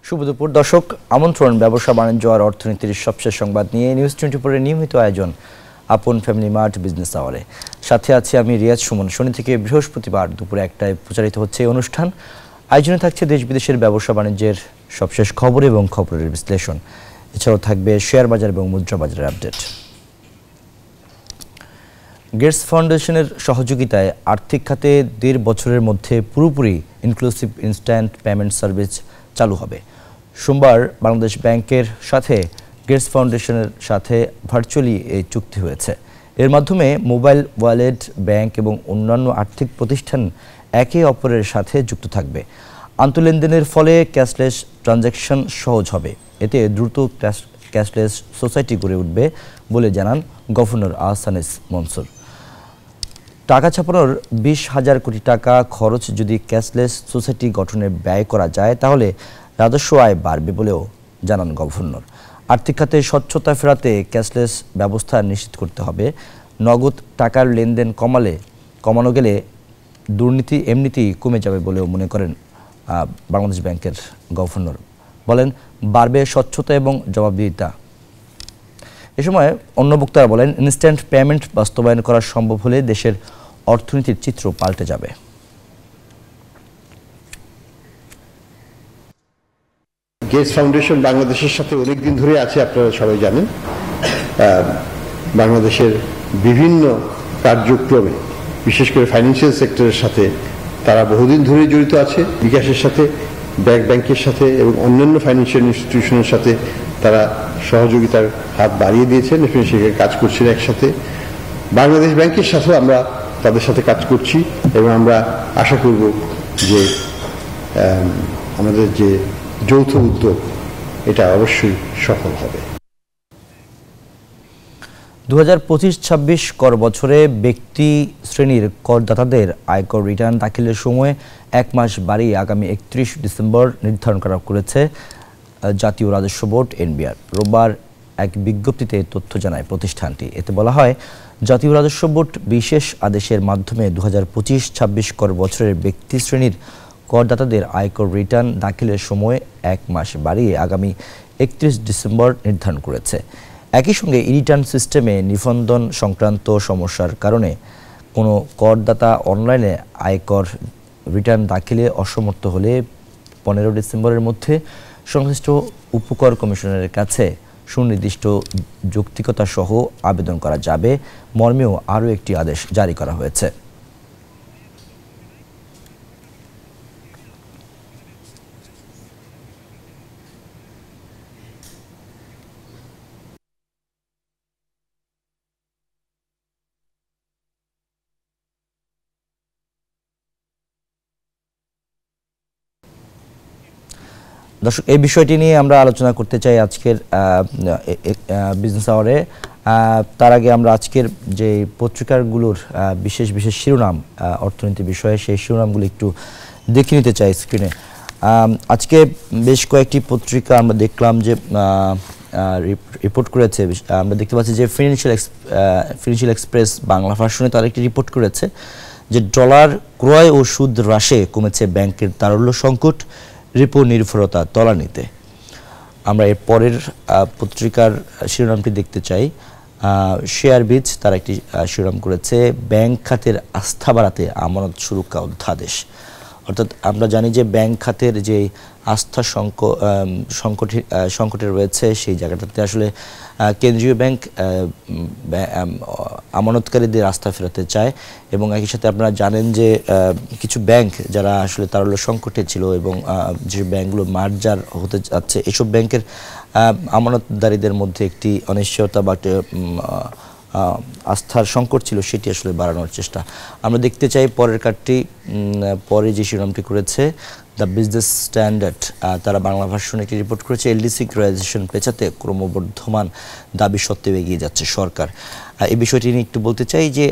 শুভ দুপুর দর্শক, আমন্ত্রণ ব্যবসা বাণিজ্য আর অর্থনীতির সবশেষ সংবাদ নিয়ে নিউজ 24 এর নিয়মিত আয়োজন আপন ফ্যামিলি মার্ট বিজনেস আওয়ারে। সাথে আছি আমি রিয়াজ সুমন। শনি থেকে বৃহস্পতিবার দুপুরে 1টায় প্রচারিত হচ্ছে এই অনুষ্ঠান। আয়োজনে থাকছে দেশ বিদেশের ব্যবসা বাণিজ্যের সবশেষ খবর এবং খবরের বিশ্লেষণ। এছাড়াও থাকবে শেয়ার বাজার এবং মুদ্রা বাজারের আপডেট। গেটস ফাউন্ডেশনের সহযোগিতায় আর্থিক খাতে 1.5 বছরের মধ্যে পুরোপুরি ইনক্লুসিভ ইনস্ট্যান্ট পেমেন্ট সার্ভিস চালু হবে। সোমবার বাংলাদেশ ব্যাংকের সাথে গেটস ফাউন্ডেশনের সাথে ভার্চুয়ালি এই চুক্তি হয়েছে। এর মাধ্যমে মোবাইল ওয়ালেট, ব্যাংক এবং অন্যান্য আর্থিক প্রতিষ্ঠান একে অপরের সাথে যুক্ত থাকবে। আন্তঃলেনদেনের ফলে ক্যাশলেস ট্রানজ্যাকশন সহজ হবে। এতে দ্রুত ক্যাশলেস সোসাইটি গড়ে উঠবে বলে জানান গভর্নর আহসানিস মনসুর। টাকা ছাপানোর 20,000 কোটি টাকা খরচ যদি ক্যাশলেস সোসাইটি গঠনে ব্যয় করা যায় তাহলে রাজস্ব আয় বাড়বে বলেও জানান গভর্নর। আর্থিক খাতে স্বচ্ছতা ফেরাতে ক্যাশলেস ব্যবস্থা নিশ্চিত করতে হবে। নগদ টাকার লেনদেন কমানো গেলে দুর্নীতি এমনিতেই কমে যাবে বলেও মনে করেন বাংলাদেশ ব্যাংকের গভর্নর। বলেন, বাড়বে স্বচ্ছতা এবং জবাবদিহিতা। এ সময় অন্য বক্তারা বলেন, ইনস্ট্যান্ট পেমেন্ট বাস্তবায়ন করা সম্ভব হলে দেশের অর্থনীতির চিত্র পাল্টে যাবে। গেটস ফাউন্ডেশন বাংলাদেশের সাথে অনেকদিন ধরে আছে, আপনারা সবাই জানেন। বাংলাদেশের বিভিন্ন কার্যক্রমে, বিশেষ করে ফাইন্যান্সিয়াল সেক্টরের সাথে তারা বহুদিন ধরে জড়িত আছে। বিকাশের সাথে, ব্যাংকের সাথে এবং অন্যান্য ফাইন্যান্সিয়াল ইনস্টিটিউশনের সাথে তারা সহযোগিতার হাত বাড়িয়ে দিয়েছেন, সেখানে কাজ করছেন একসাথে। বাংলাদেশ ব্যাংকের সাথেও আমরা তাদের সাথে কাজ করছি এবং আমরা আশা করব যে আমাদের যে যৌথ উদ্যোগ এটা অবশ্যই সফল হবে। 2025-26 কর বছরে ব্যক্তি শ্রেণীর করদাতাদের আয়কর রিটার্ন দাখিলের সময় 1 মাস বাড়িয়ে আগামী 31 ডিসেম্বর নির্ধারণ করা করেছে জাতীয় রাজস্ব বোর্ড এনবিআর। রোববার এক বিজ্ঞপ্তিতে তথ্য জানায় প্রতিষ্ঠানটি। এতে বলা হয়, জাতীয় রাজস্ব বোর্ড বিশেষ আদেশের মাধ্যমে 2025-26 কর বছরের ব্যক্তি শ্রেণীর করদাতাদের আয়কর রিটার্ন দাখিলের সময় 1 মাস বাড়িয়ে আগামী 31 ডিসেম্বর নির্ধারণ করেছে। একই সঙ্গে রিটার্ন সিস্টেমে নিবন্ধন সংক্রান্ত সমস্যার কারণে কোনো করদাতা অনলাইনে আয়কর রিটার্ন দাখিলে অসমর্থ হলে 15 ডিসেম্বরের মধ্যে সংশ্লিষ্ট উপকর কমিশনারের কাছে সুনির্দিষ্ট যৌক্তিকতা সহ আবেদন করা যাবে মর্মেও আরও একটি আদেশ জারি করা হয়েছে। দর্শক, এই বিষয়টি নিয়ে আমরা আলোচনা করতে চাই আজকের বিজনেস আওয়ারে। তার আগে আমরা আজকের যে পত্রিকাগুলোর বিশেষ বিশেষ শিরোনাম অর্থনীতি বিষয়ে, সেই শিরোনামগুলো একটু দেখে নিতে চাই স্ক্রিনে। আজকে বেশ কয়েকটি পত্রিকা আমরা দেখলাম যে রিপোর্ট করেছে। আমরা দেখতে পাচ্ছি যে ফিনান্সিয়াল এক্সপ্রেস বাংলা ভার্সনে তার একটি রিপোর্ট করেছে যে ডলার ক্রয় ও সুদ হ্রাসে কমেছে ব্যাংকের তারল্য সংকট, রিপো নির্ভরতা তলানিতে। আমরা এর পরের পত্রিকার শিরোনামটি দেখতে চাই। শেয়ার বিচ তার একটি শিরোনাম করেছে, ব্যাংক খাতের আস্থা বাড়াতে আমানত সুরক্ষা অধ্যাদেশ। অর্থাৎ আমরা জানি যে ব্যাংক খাতের যে আস্থা সংকটে রয়েছে, সেই জায়গাটাতে আসলে কেন্দ্রীয় ব্যাংক আমানতকারীদের আস্থা ফেরাতে চায় এবং একই সাথে আপনারা জানেন যে কিছু ব্যাংক যারা আসলে তারল্য সংকটে ছিল এবং যে ব্যাংকগুলো মার্জার হতে যাচ্ছে, এসব ব্যাংকের আমানতদারীদের মধ্যে একটি অনিশ্চয়তা বা আস্থার সংকট ছিল, সেটি আসলে বাড়ানোর চেষ্টা। আমরা দেখতে চাই পরের কার্ডটি, পরে যে শিরোনামটি করেছে দ্য বিজনেস স্ট্যান্ডার্ড, তারা বাংলা ভার্সনে একটি রিপোর্ট করেছে, এলডিসি গ্র্যাজুয়েশন পেছাতে ক্রমবর্ধমান দাবি সত্ত্বেও এগিয়ে যাচ্ছে সরকার। এই বিষয়টি নিয়ে একটু বলতে চাই যে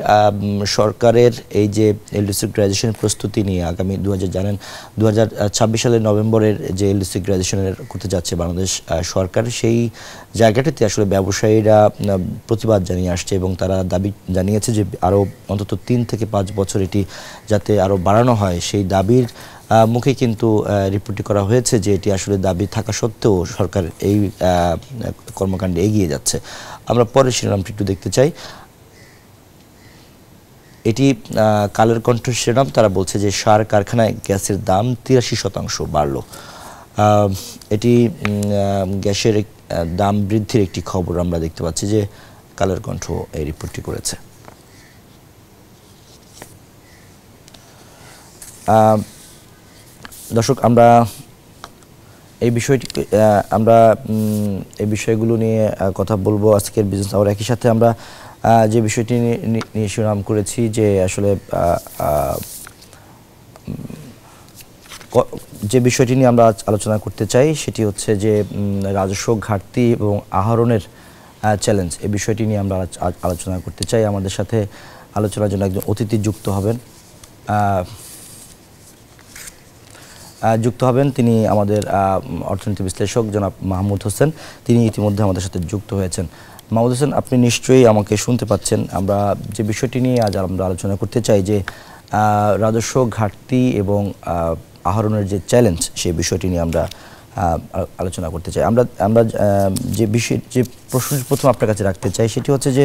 সরকারের এই যে এলডিসি গ্র্যাজুয়েশন প্রস্তুতি নিয়ে আগামী 2026 সালের নভেম্বরের যে এলডিসি গ্র্যাজুয়েশনের করতে যাচ্ছে বাংলাদেশ সরকার, সেই জায়গাটিতে আসলে ব্যবসায়ীরা প্রতিবাদ জানিয়ে আসছে এবং তারা দাবি জানিয়েছে যে আরও অন্তত 3 থেকে 5 বছর এটি যাতে আরও বাড়ানো হয়, সেই দাবির মুখে কিন্তু রিপোর্টটি করা হয়েছে যে এটি আসলে দাবি থাকা সত্ত্বেও সরকার এই কর্মকাণ্ডে এগিয়ে যাচ্ছে। আমরা পরের শিরোনামটি একটু দেখতে চাই। এটি কালের কণ্ঠ শিরোনাম। তারা বলছে যে সার কারখানায় গ্যাসের দাম 83% বাড়ল। এটি গ্যাসের দাম বৃদ্ধির একটি খবর আমরা দেখতে পাচ্ছি যে কালের কণ্ঠ এই রিপোর্টটি করেছে। দর্শক, আমরা এই বিষয়গুলো নিয়ে কথা বলবো আজকের বিজনেস আওয়ার। একই সাথে আমরা যে বিষয়টি নিয়ে শিরোনাম করেছি যে আসলে যে বিষয়টি নিয়ে আমরা আলোচনা করতে চাই সেটি হচ্ছে যে রাজস্ব ঘাটতি এবং আহরণের চ্যালেঞ্জ, এই বিষয়টি নিয়ে আমরা আলোচনা করতে চাই। আমাদের সাথে আলোচনার জন্য একজন অতিথি যুক্ত হবেন। তিনি আমাদের অর্থনীতি বিশ্লেষক জনাব মাহমুদ হোসেন। তিনি ইতিমধ্যে আমাদের সাথে যুক্ত হয়েছেন। মাহমুদ হোসেন, আপনি নিশ্চয়ই আমাকে শুনতে পাচ্ছেন। আমরা যে বিষয়টি নিয়ে আজ আমরা আলোচনা করতে চাই যে রাজস্ব ঘাটতি এবং আহরণের যে চ্যালেঞ্জ, সেই বিষয়টি নিয়ে আমরা আলোচনা করতে চাই। আমরা যে প্রশ্ন প্রথম আপনার কাছে রাখতে চাই সেটি হচ্ছে যে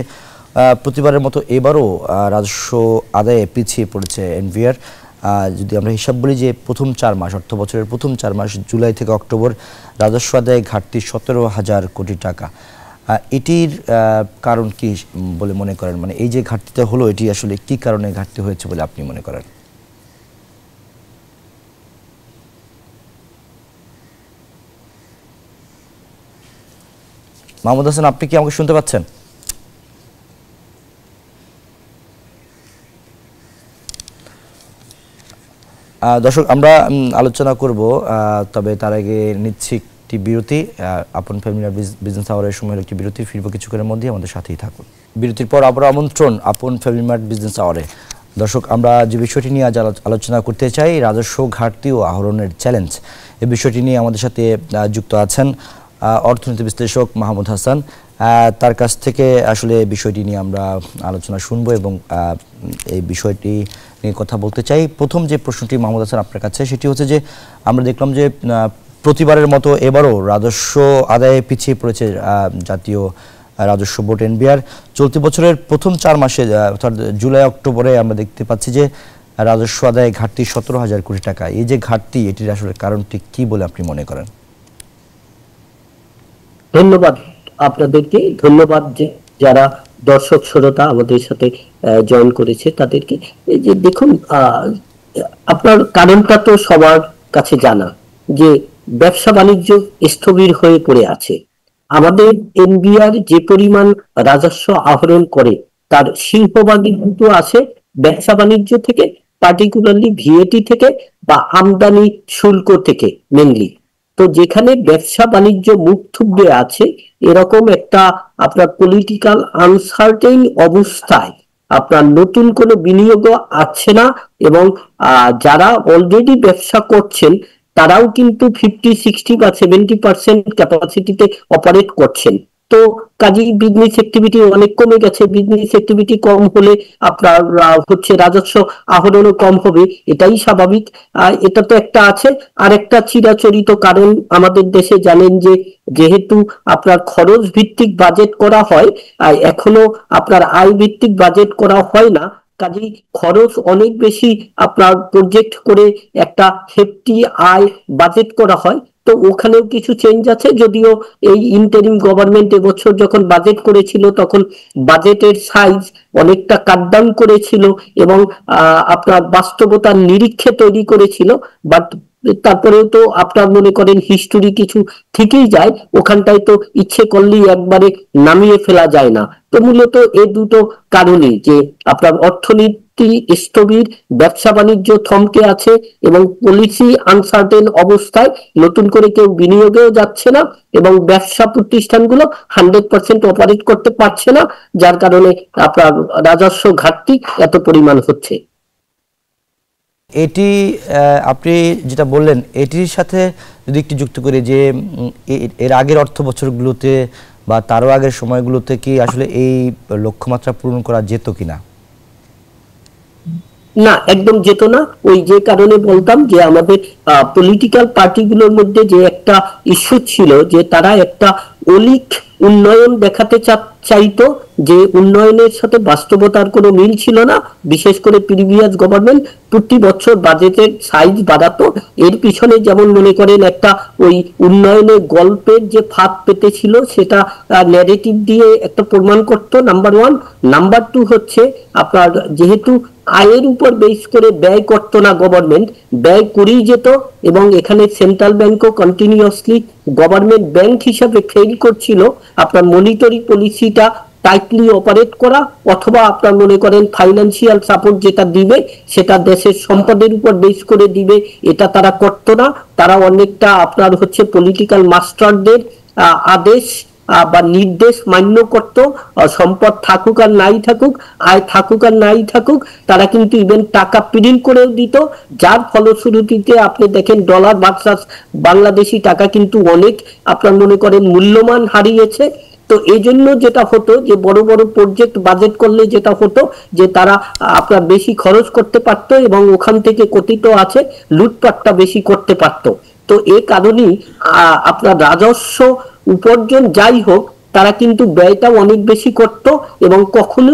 প্রতিবারের মতো এবারও রাজস্ব আদায়ে পিছিয়ে পড়েছে এনবিআর। যদি আমরা হিসাব বলি যে প্রথম 4 মাস, অর্থ বছরের প্রথম 4 মাস জুলাই থেকে অক্টোবর রাজস্ব আদায়ে ঘাটতি 17,000 কোটি টাকা। এটির কারণ কি বলে মনে করেন? মানে এই যে ঘাটতিটা হলো, এটি আসলে কি কারণে ঘাটতি হয়েছে বলে আপনি মনে করেন? মাহমুদ হোসেন, আপনি কি আমাকে শুনতে পাচ্ছেন? দর্শক, আমরা আলোচনা করব, তবে তার আগে নিচ্ছি একটি বিরতি। আপন ফ্যামিলির বিজনেস আওয়ারের সময় একটি বিরতি, ফিরবো কিছুক্ষণের মধ্যে, আমাদের সাথেই থাকুন। বিরতির পর আবার আমন্ত্রণ আপন ফ্যামিলি মার্ট বিজনেস আওয়ারে। দর্শক, আমরা যে বিষয়টি নিয়ে আজ আলোচনা করতে চাই, রাজস্ব ঘাটতি ও আহরণের চ্যালেঞ্জ, এই বিষয়টি নিয়ে আমাদের সাথে যুক্ত আছেন অর্থনীতি বিশ্লেষক মাহমুদ হাসান। তার কাছ থেকে আসলে বিষয়টি নিয়ে আমরা আলোচনা শুনবো এবং এই বিষয়টি নিয়ে কথা বলতে চাই। প্রথম যে প্রশ্নটি মাহমুদ হাসান আপনার কাছে, সেটি হচ্ছে যে আমরা দেখলাম যে প্রতিবারের মতো এবারও রাজস্ব আদায়ে পিছিয়ে পড়েছে জাতীয় রাজস্ব বোর্ড এনবিআর। চলতি বছরের প্রথম 4 মাসে অর্থাৎ জুলাই অক্টোবরে আমরা দেখতে পাচ্ছি যে রাজস্ব আদায়ে ঘাটতি 17,000 কোটি টাকা। এই যে ঘাটতি, এটির আসলে কারণটি কি বলে আপনি মনে করেন? ধন্যবাদ আপনাদেরকে, ধন্যবাদ যে যারা দর্শক শ্রোতা আমাদের সাথে জয়েন করেছে তাদেরকে। এই যে দেখুন, আপনার কারণটা তো সবার কাছে জানা যে ব্যবসা বাণিজ্য স্থবির হয়ে পড়ে আছে। আমাদের এনবিআর যে পরিমাণ রাজস্ব আহরণ করে তার সিংহভাগই কিন্তু আসে ব্যবসা বাণিজ্য থেকে, পার্টিকুলারলি ভিএটি থেকে বা আমদানি শুল্ক থেকে মেনলি। তো যেখানে ব্যবসা বাণিজ্য মুখ থুবড়ে আছে, এরকম একটা আপনার পলিটিক্যাল আনসার্টেন অবস্থায় আপনার নতুন কোনো বিনিয়োগও আসছে না, এবং যারা অলরেডি ব্যবসা করছেন তারাও কিন্তু 50, 60 বা 70% ক্যাপাসিটিতে অপারেট করছেন। তো কাজেই বিজনেস অ্যাক্টিভিটি অনেক কমে গেছে। বিজনেস অ্যাক্টিভিটি কম হলে আপনার হচ্ছে রাজস্ব আহরণও কম হবে, এটাই স্বাভাবিক। এটা তো একটা আছে। আর একটা চিরাচরিত কারণ আমাদের দেশে জানেন যে যেহেতু আপনার খরচ ভিত্তিক বাজেট করা হয়, এখনো আপনার আয় ভিত্তিক বাজেট করা হয় না, কাজেই খরচ অনেক বেশি আপনার প্রজেক্ট করে একটা হেফটি আয় বাজেট করা হয়। তো ওখানেও কিছু চেঞ্জ আছে, যদিও এই ইন্টারিম গভর্নমেন্ট এবছর যখন বাজেট করেছিল তখন বাজেটের সাইজ অনেকটা কাট ডাউন করেছিল এবং আপনার বাস্তবতার নিরীক্ষে তৈরি করেছিল। বাট তারপরেও তো আপনার মনে করেন হিস্টোরি কিছু থেকেই যায়, ওখানটায় তো ইচ্ছে করলেই একবারে নামিয়ে ফেলা যায় না। তো মূলত এই দুটো কারণে যে আপনার অর্থনীতি স্থবির, ব্যবসা বাণিজ্য থমকে আছে এবং পলিসি আনসার্টেন অবস্থায় নতুন করে কেউ বিনিয়োগেও যাচ্ছে না এবং ব্যবসা প্রতিষ্ঠানগুলো 100% অপারেট করতে পারছে না, যার কারণে আপনার রাজস্ব ঘাটতি এত পরিমাণ হচ্ছে। এটি আপনি যেটা বললেন এটির সাথে যদি একটু যুক্ত করি যে এর আগের অর্থ বছরগুলোতে বা তারও আগের সময়গুলোতে কি আসলে এই লক্ষ্যমাত্রা পূরণ করা যেত কিনা? না, একদম যেত না। ওই যে কারণে বলতাম যে আমাদের পলিটিক্যাল পার্টিগুলোর মধ্যে যে একটা ইস্যু ছিল যে তারা একটা অলিক উন্নয়ন দেখাতে চাইতো, যে উন্নয়নের সাথে বাস্তবতার কোনো মিল ছিল না। বিশেষ করে প্রিভিয়াস গভর্নমেন্ট প্রতি বছর বাজেটের সাইজ বাড়াতো, এর পিছনে যেমন মনে করেন একটা ওই উন্নয়নের গল্পের যে ফাঁদ পেতেছিল সেটা ন্যারেটিভ দিয়ে একটা প্রমাণ করতো, নাম্বার ওয়ান। নাম্বার টু হচ্ছে আপনার যেহেতু আয়ের উপর বেস করে ব্যয় করতো না গভর্নমেন্ট, ব্যয় করেই যেত, এবং এখানে সেন্ট্রাল ব্যাংকও কন্টিনিউয়াসলি গভর্নমেন্ট ব্যাংক হিসাবে ফেল করছিল আপনার মনিটরি পলিসিটা টাইটলি অপারেট করা, অথবা আপনার মনে করেন ফাইন্যান্সিয়াল সাপোর্ট যেটা দিবে সেটা দেশের সম্পদের উপর বেস করে দিবে, এটা তারা করতো না। তারা অনেকটা আপনার হচ্ছে পলিটিক্যাল মাস্টারদের আদেশ বা নির্দেশ মান্য করত। সম্পদ থাকুক আর নাই থাকুক, আয় থাকুক আর নাই থাকুক, তারা কিন্তু ইভেন টাকা প্রিন্ট করেও দিত, যার ফলশ্রুতিতে আপনি দেখেন ডলার ভার্সাস বাংলাদেশি টাকা কিন্তু অনেক আপনার মনে করেন মূল্যমান হারিয়েছে। তো এই জন্য যেটা হতো যে বড় বড় প্রজেক্ট বাজেট করলে যেটা হতো যে তারা আপনার বেশি খরচ করতে পারতো এবং ওখান থেকে কথিত আছে লুটপাটটা বেশি করতে পারতো। তো এই কারণেই আপনার রাজস্ব উপার্জন যাই হোক, তারা কিন্তু ব্যয়টা অনেক বেশি করত এবং কখনো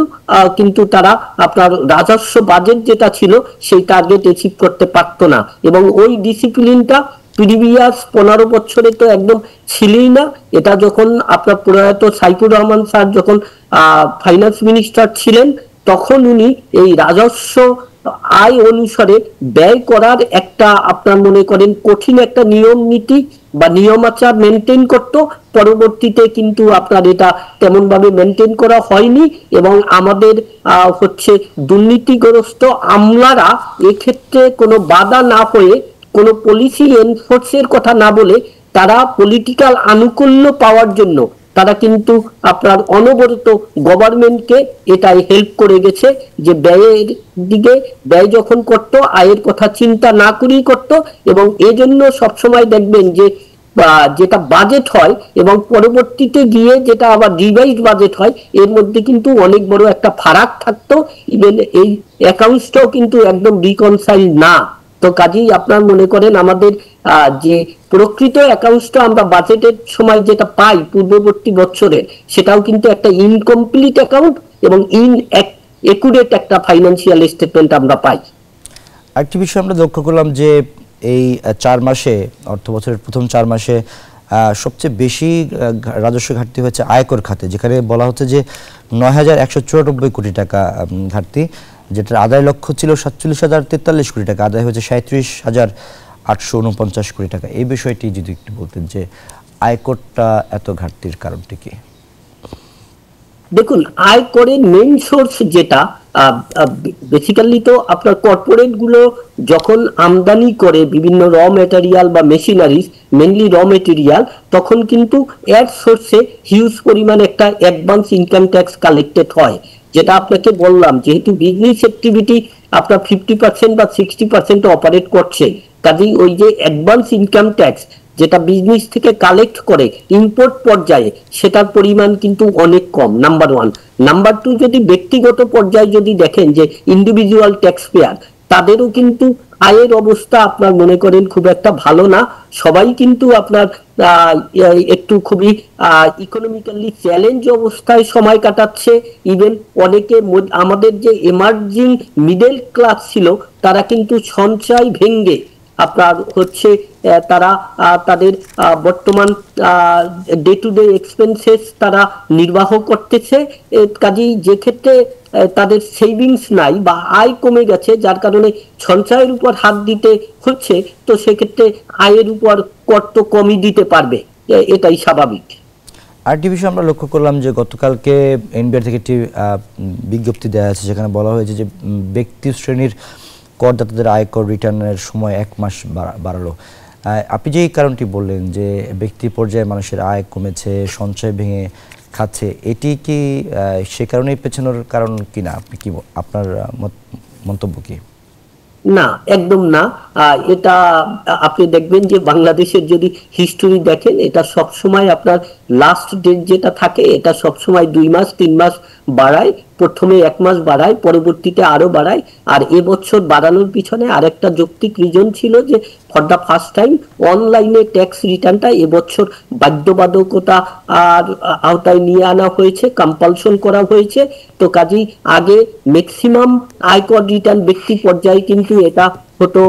কিন্তু তারা আপনার রাজস্ব বাজেট যেটা ছিল সেই টার্গেট অ্যাচিভ করতে পারতো না। এবং ওই ডিসিপ্লিনটা প্রিভিয়াস 15 বছরে তো একদম ছিলই না। এটা যখন আপনার প্রয়াত সাইফুর রহমান স্যার যখন ফাইন্যান্স মিনিস্টার ছিলেন, তখন উনি এই রাজস্ব আয় অনুসারে ব্যয় করার একটা আপনার মনে করেন কঠিন একটা নিয়ম নীতি বা নিয়মাচার মেনটেন করত। পরবর্তীতে কিন্তু আপনার এটা তেমন ভাবে মেনটেন করা হয়নি এবং আমাদের হচ্ছে দুর্নীতিগ্রস্ত আমলারা এক্ষেত্রে কোনো বাধা না হয়ে, কোনো পলিসি এনফোর্সের কথা না বলে, তারা পলিটিক্যাল আনুকূল্য পাওয়ার জন্য তারা কিন্তু আপনার অনবরত গভর্নমেন্টকে এটাই হেল্প করে গেছে যে ব্যয়ের দিকে ব্যয় যখন করত আয়ের কথা চিন্তা না করেই করত। এবং এজন্য সবসময় দেখবেন যে যেটা বাজেট হয় এবং পরবর্তীতে গিয়ে যেটা আবার রিভাইজ বাজেট হয়, এর মধ্যে কিন্তু অনেক বড় একটা ফারাক থাকতো। ইভেন এই অ্যাকাউন্টসটাও কিন্তু একদম রিকনসাইল না। তো কাজেই আপনার মনে করেন আমাদের যে প্রকৃত অ্যাকাউন্টসটা আমরা বাজেটের সময় যেটা পাই পূর্ববর্তী বছরে, সেটাও কিন্তু একটা ইনকমপ্লিট অ্যাকাউন্ট এবং একুরেট একটা ফাইন্যান্সিয়াল স্টেটমেন্ট আমরা পাই। আরেকটি বিষয় আমরা লক্ষ্য করলাম যে এই 4 মাসে, অর্থ বছরের প্রথম 4 মাসে সবচেয়ে বেশি রাজস্ব ঘাটতি হয়েছে আয়কর খাতে, যেখানে বলা হচ্ছে যে ৯,১৯৪ কোটি টাকা ঘাটতি, যেটার আদায় লক্ষ্য ছিল ৪৭,০৪৩ কোটি টাকা, আদায় হয়েছে ৩৭,৮৪৯ কোটি টাকা। এই বিষয়টি যদি একটু বলতেন যে আয়করটা এত ঘাটতির কারণটি কি? দেখুন, আয়করের মেইন সোর্স যেটা বেসিক্যালি তো আপনার কর্পোরেট গুলো যখন আমদানি করে বিভিন্ন র মেটেরিয়াল বা মেশিনারিজ, মেনলি র মেটেরিয়াল, তখন কিন্তু এর সোর্সে হিউজ পরিমাণ একটা অ্যাডভান্স ইনকাম ট্যাক্স কালেক্টেড হয়। যেটা আপনাকে বললাম, যেহেতু বিজনেস অ্যাক্টিভিটি আপনার 50% বা 60% অপারেট করছে, কাজেই ওই যে অ্যাডভান্স ইনকাম ট্যাক্স যেটা বিজনেস থেকে কালেক্ট করে ইম্পোর্ট পর্যায়ে, সেটার পরিমাণ কিন্তু অনেক কম, নাম্বার ওয়ান। নাম্বার টু, যদি ব্যক্তিগত পর্যায়ে যদি দেখেন যে ইন্ডিভিজুয়াল ট্যাক্স পেয়ার, তাদেরও কিন্তু আয়ের অবস্থা আপনার মনে করেন খুব একটা ভালো না। সবাই কিন্তু আপনার একটু খুবই ইকোনমিক্যালি চ্যালেঞ্জ অবস্থায় সময় কাটাচ্ছে। ইভেন অনেকে আমাদের যে এমার্জিং মিডল ক্লাস ছিল, তারা কিন্তু সঞ্চয় ভেঙ্গে আপনার হচ্ছে তারা তাদের বর্তমান ডে টু ডে এক্সপেন্সেস তারা নির্বাহ করতেছে। কাজেই যে ক্ষেত্রে তাদের সেভিংস নাই বা আয় কমে গেছে, যার কারণে সঞ্চয়ের উপর হাত দিতে হচ্ছে, তো সেক্ষেত্রে আয়ের উপর কর তো কমই দিতে পারবে, এটাই স্বাভাবিক। আরেকটি বিষয় আমরা লক্ষ্য করলাম যে গতকালকে এনবিআর থেকে একটি বিজ্ঞপ্তি দেওয়া আছে, যেখানে বলা হয়েছে যে ব্যক্তি শ্রেণীর করদাতাদের আয়কর রিটার্নের সময় 1 মাস বাড়ালো। আপনি যে এই কারণটি বললেন যে ব্যক্তি পর্যায়ে মানুষের আয় কমেছে, সঞ্চয় ভেঙে খাচ্ছে, এটি কি সে কারণেই পেছনের কারণ কিনা? আপনি কি, আপনার মন্তব্য কি? না, একদম না। এটা আপনি দেখবেন যে বাংলাদেশের যদি হিস্টোরি দেখেন, এটা সবসময় আপনার লাস্ট ডেট যেটা থাকে এটা সবসময় 2 মাস 3 মাস বাড়ায়। প্রথমে 1 মাস বাড়ায়, পরবর্তীতে আরো বাড়ায়। আর এবছর বাড়ানোর পিছনে আরেকটা যৌক্তিক রিজন ছিল যে ফর দ্য ফার্স্ট টাইম অনলাইনে ট্যাক্স রিটার্নটা এবছর বাধ্যবাধকতা আর আওতায় নিয়ে আনা হয়েছে, কম্পালশন করা হয়েছে। তো কাজেই আগে ম্যাক্সিমাম আয়কর রিটার্ন ব্যক্তি পর্যায়ে কিন্তু এটা হতো,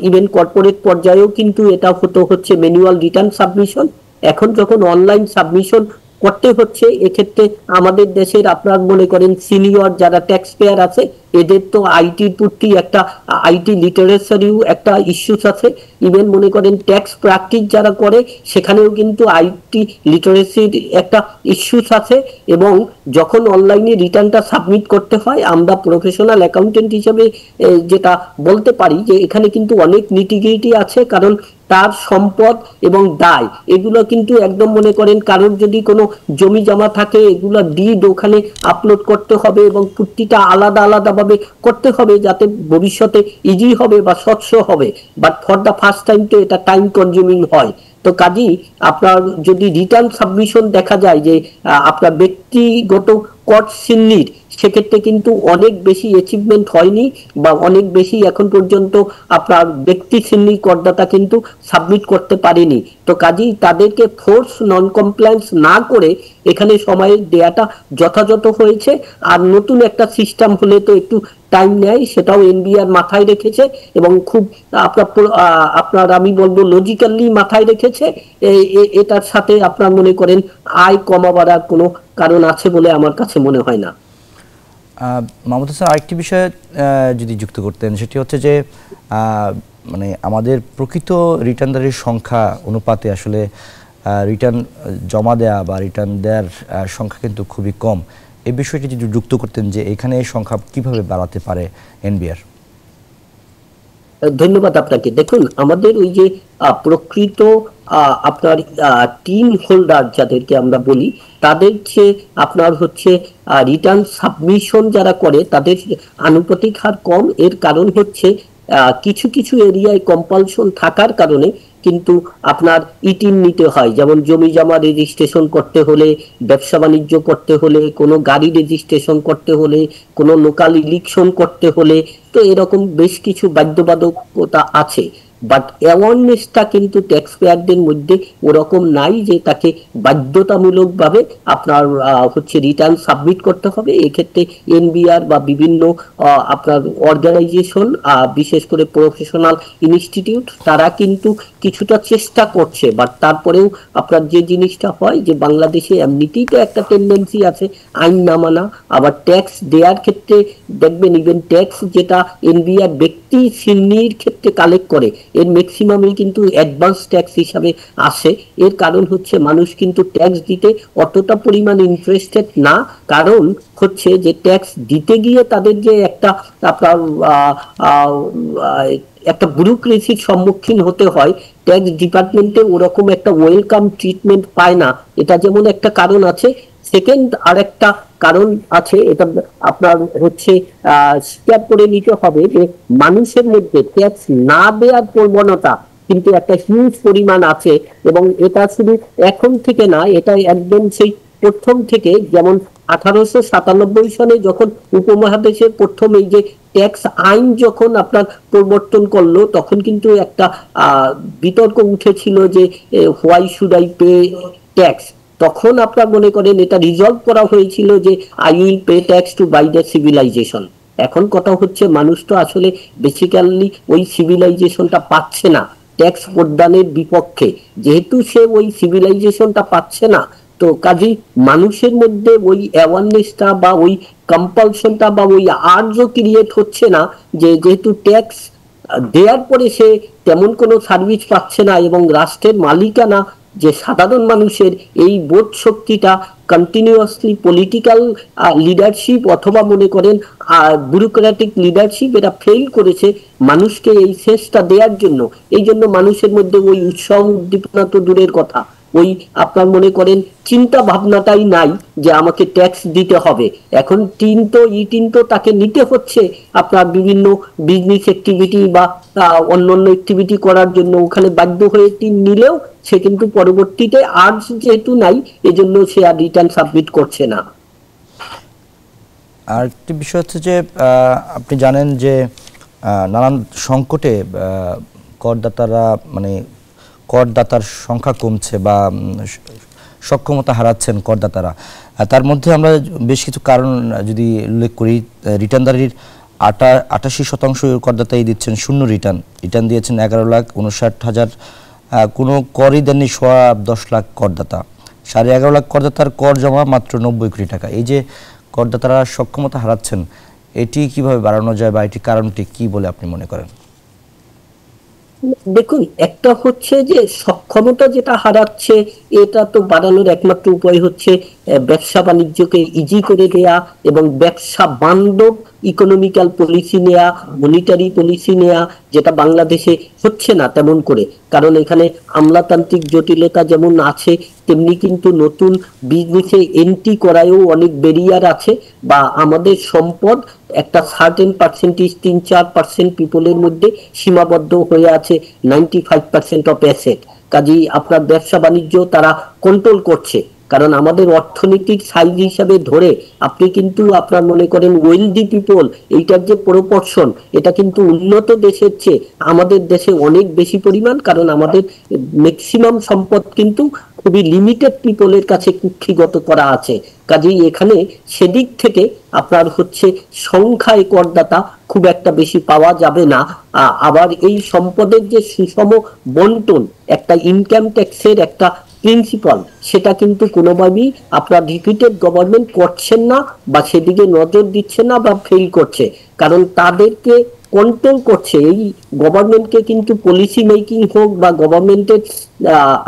ইভেন কর্পোরেট পর্যায়েও কিন্তু এটা হচ্ছে ম্যানুয়াল রিটার্ন সাবমিশন। এখন যখন অনলাইন সাবমিশন করতে হচ্ছে, এক্ষেত্রে আমাদের দেশের আপনার মনে করেন সিনিয়র যারা ট্যাক্স পেয়ার আছে, এদের তো আইটির প্রতি একটা আইটি লিটারেচারিও একটা ইস্যুস আছে। ইভেন মনে করেন ট্যাক্স প্র্যাকটিস যারা করে সেখানেও কিন্তু আইটি লিটারেসির একটা ইস্যুস আছে। এবং যখন অনলাইনে রিটার্নটা সাবমিট করতে হয়, আমরা প্রফেশনাল অ্যাকাউন্টেন্ট হিসেবে যেটা বলতে পারি যে এখানে কিন্তু অনেক নিটিগ্রিটি আছে। কারণ তার সম্পদ এবং দায় এগুলো কিন্তু একদম মনে করেন কারোর যদি কোনো জমি জমা থাকে, এগুলো ডিড ওখানে আপলোড করতে হবে এবং প্রতিটা আলাদা আলাদা ভাবে করতে হবে যাতে ভবিষ্যতে ইজি হবে বা স্বচ্ছ হবে। But for the first time তো এটা টাইম কনজিউমিং হয়। তো কাজেই আপনার যদি রিটার্ন সাবমিশন দেখা যায় যে আপনার ব্যক্তিগত কর সিন্নির, সেক্ষেত্রে কিন্তু অনেক বেশি অ্যাচিভমেন্ট হয়নি বা অনেক বেশি এখন পর্যন্ত আপনার ব্যক্তি সিন্নি করদাতা কিন্তু সাবমিট করতে পারেনি। তো কাজেই তাদেরকে ফোর্স নন কমপ্লায়েন্স না করে এখানে সময়ের দেয়াটা যথাযথ হয়েছে। আর নতুন একটা সিস্টেম হলে তো একটু টাইম নেয়, সেটাও এনবিআর মাথায় রেখেছে এবং খুব আপনার আমি বলবো লজিক্যালি মাথায় রেখেছে। এটার সাথে আপনার মনে করেন আয় কমাবার কোনো কারণ আছে বলে আমার কাছে মনে হয় না। মাহমুদ হাসান, আরেকটি বিষয় যদি যুক্ত করতেন, সেটি হচ্ছে যে মানে আমাদের প্রকৃত রিটার্নদারির সংখ্যা অনুপাতে আসলে রিটার্ন জমা দেয়া বা রিটার্ন দেওয়ার সংখ্যা কিন্তু খুবই কম। এই বিষয়টি যদি যুক্ত করতেন যে এখানে এই সংখ্যা কিভাবে বাড়াতে পারে এনবিআর। ধন্যবাদ আপনাকে। দেখুন, আমাদের ওই যে প্রকৃত আপনার টিন হোল্ডার যাদেরকে আমরা বলি, তাদের যে আপনার হচ্ছে রিটার্ন সাবমিশন যারা করে তাদের আনুপাতিক হার কম। এর কারণ হচ্ছে কিছু কিছু এরিয়ায় কম্পালশন থাকার কারণে কিন্তু আপনার ইটিন নিতে হয়। যেমন জমি জমা রেজিস্ট্রেশন করতে হলে, ব্যবসা বাণিজ্য করতে হলে, কোনো গাড়ি রেজিস্ট্রেশন করতে হলে, কোনো লোকাল ইলেকশন করতে হলে, তো এরকম বেশ কিছু বাধ্যবাধকতা আছে। বাট অ্যাওয়ারনেসটা কিন্তু ট্যাক্স পেয়ারদের মধ্যে ওরকম নাই যে তাকে বাধ্যতামূলকভাবে আপনার হচ্ছে রিটার্ন সাবমিট করতে হবে। এক্ষেত্রে এনবিআর বা বিভিন্ন আপনার অর্গানাইজেশন, বিশেষ করে প্রফেশনাল ইনস্টিটিউট, তারা কিন্তু কিছুটা চেষ্টা করছে। বাট তারপরেও আপনার যে জিনিসটা হয় যে বাংলাদেশে এমনিতেই তো একটা টেন্ডেন্সি আছে আইন না মানা। আবার ট্যাক্স দেওয়ার ক্ষেত্রে দেখবেন ইভেন ট্যাক্স যেটা এনবিআর ব্যক্তি সিন্নির ক্ষেত্রে কালেক্ট করে, এর ম্যাক্সিমামই কিন্তু অ্যাডভান্স ট্যাক্স হিসাবে আসে। এর কারণ হচ্ছে মানুষ কিন্তু ট্যাক্স দিতে অতটা পরিমাণ ইন্টারেস্টেড না। কারণ হচ্ছে যে ট্যাক্স দিতে গিয়ে তাদের যে একটা আপনার একটা ব্যুরোক্রেসির সম্মুখীন হতে হয়, ট্যাক্স ডিপার্টমেন্টে ওরকম একটা ওয়েলকাম ট্রিটমেন্ট পায় না। এটা যেমন একটা কারণ আছে। সেকেন্ড আর একটা কারণ আছে, এটা আপনার হচ্ছে স্বীকার করে নিতে হবে যে মানুষের মধ্যে ট্যাক্স না দেওয়ার প্রবণতা কিন্তু একটা হিউজ পরিমাণ আছে। এবং এটা শুধু এখন থেকে না, এটা একদম সেই প্রথম থেকে। যেমন 1897 সালে যখন উপমহাদেশের প্রথম এই যে ট্যাক্স আইন যখন আপনার প্রবর্তন করলো, তখন কিন্তু একটা বিতর্ক উঠেছিল যে why should I pay tax. তখন আপনার মনে করেন এটা রিজলভ করা হয়েছিল যে I will pay tax to buy the civilization. এখন কথা হচ্ছে মানুষ তো আসলে বেসিক্যালি ওই সিভিলাইজেশনটা পাচ্ছে না, ট্যাক্স প্রদানের বিপক্ষে। যেহেতু সে ওই সিভিলাইজেশনটা পাচ্ছে না, তো কাজেই মানুষের মধ্যে ওই অ্যাওয়ারনেসটা বা ওই কম্পালশনটা বা ওই আর্জ ক্রিয়েট হচ্ছে না যে যেহেতু ট্যাক্স দেওয়ার পরে সে তেমন কোনো সার্ভিস পাচ্ছে না। এবং রাষ্ট্রের মালিকানা যে সাধারণ মানুষের এই বোধ শক্তিটা কন্টিনিউয়াসলি পলিটিক্যাল লিডারশিপ অথবা মনে করেন ব্যুরোক্রেটিক লিডারশিপ এরা ফেল করেছে মানুষকে এই শেষটা দেওয়ার জন্য। এই জন্য মানুষের মধ্যে ওই উৎসাহ উদ্দীপনা তো দূরের কথা, ওই আপনার মনে করেন চিন্তা ভাবনাটাই নাই যে আমাকে ট্যাক্স দিতে হবে। এখন টিন তো তাকে নিতে হচ্ছে আপনার বিভিন্ন বিজনেস অ্যাক্টিভিটি বা অন্যান্য অ্যাক্টিভিটি করার জন্য, ওখানে বাধ্য হয়ে টিন নিলেও সে কিন্তু পরবর্তীতে আর যেহেতু নাই, এজন্য সে আর রিটার্ন সাবমিট করছে না। আর একটি বিষয় হচ্ছে যে আপনি জানেন যে নানান সংকটে করদাতারা মানে করদাতার সংখ্যা কমছে বা সক্ষমতা হারাচ্ছেন করদাতারা। তার মধ্যে আমরা বেশ কিছু কারণ যদি উল্লেখ করি, রিটার্নদারির 88% করদাতাই দিচ্ছেন শূন্য রিটার্ন দিয়েছেন 11,59,000, কোনো করই দেননি 10 লাখ করদাতা, 11.5 লাখ করদাতার কর জমা মাত্র 90 কোটি টাকা। এই যে করদাতারা সক্ষমতা হারাচ্ছেন, এটি কিভাবে বাড়ানো যায় বা এটি কারণটি কি বলে আপনি মনে করেন? দেখুন, একটা হচ্ছে যে সক্ষমতা যেটা হারাচ্ছে, এটা তো বাড়ানোর একমাত্র উপায় হচ্ছে ব্যবসা বাণিজ্যকে ইজি করে দেয়া এবং ব্যবসা বান্ধব ইকোনমিক্যাল পলিসি নেয়া, মনিটারি পলিসি নেয়া, যেটা বাংলাদেশে হচ্ছে না তেমন করে। কারণ এখানে আমলাতান্ত্রিক জটিলতা যেমন আছে, তেমনি কিন্তু নতুন বিজনেসে এন্ট্রি করায়ও অনেক ব্যারিয়ার আছে, বা আমাদের সম্পদ একটা সার্টেন পার্সেন্টেজ 3-4% পিপলের মধ্যে সীমাবদ্ধ হয়ে আছে 95% অফ অ্যাসেট। কাজেই আপনার ব্যবসা বাণিজ্য তারা কন্ট্রোল করছে। কারণ আমাদের অর্থনৈতিক সাইজ হিসাবে ধরে আপনি কিন্তু আপনার মনে করেন ওয়েলদি পিপল, এইটার যে প্রপোর্শন, এটা কিন্তু উন্নত দেশের চেয়ে আমাদের দেশে অনেক বেশি পরিমাণ। কারণ আমাদের ম্যাক্সিমাম সম্পদ কিন্তু খুবই লিমিটেড পিপলের কাছে কুক্ষিগত করা আছে। কাজেই এখানে সেদিক থেকে আপনার হচ্ছে সংখ্যায় করদাতা খুব একটা বেশি পাওয়া যাবে না। আবার এই সম্পদের যে সুষম বন্টন, একটা ইনকাম ট্যাক্সের একটা প্রিন্সিপাল, সেটা কিন্তু কোনোভাবেই আপনার রিপিটেড গভর্নমেন্ট করছেন না, বা সেদিকে নজর দিচ্ছে না, বা ফেল করছে। কারণ তাদেরকে কন্ট্রোল করছে এই গভর্নমেন্টকে, কিন্তু পলিসি মেকিং হোক বা গভর্নমেন্টের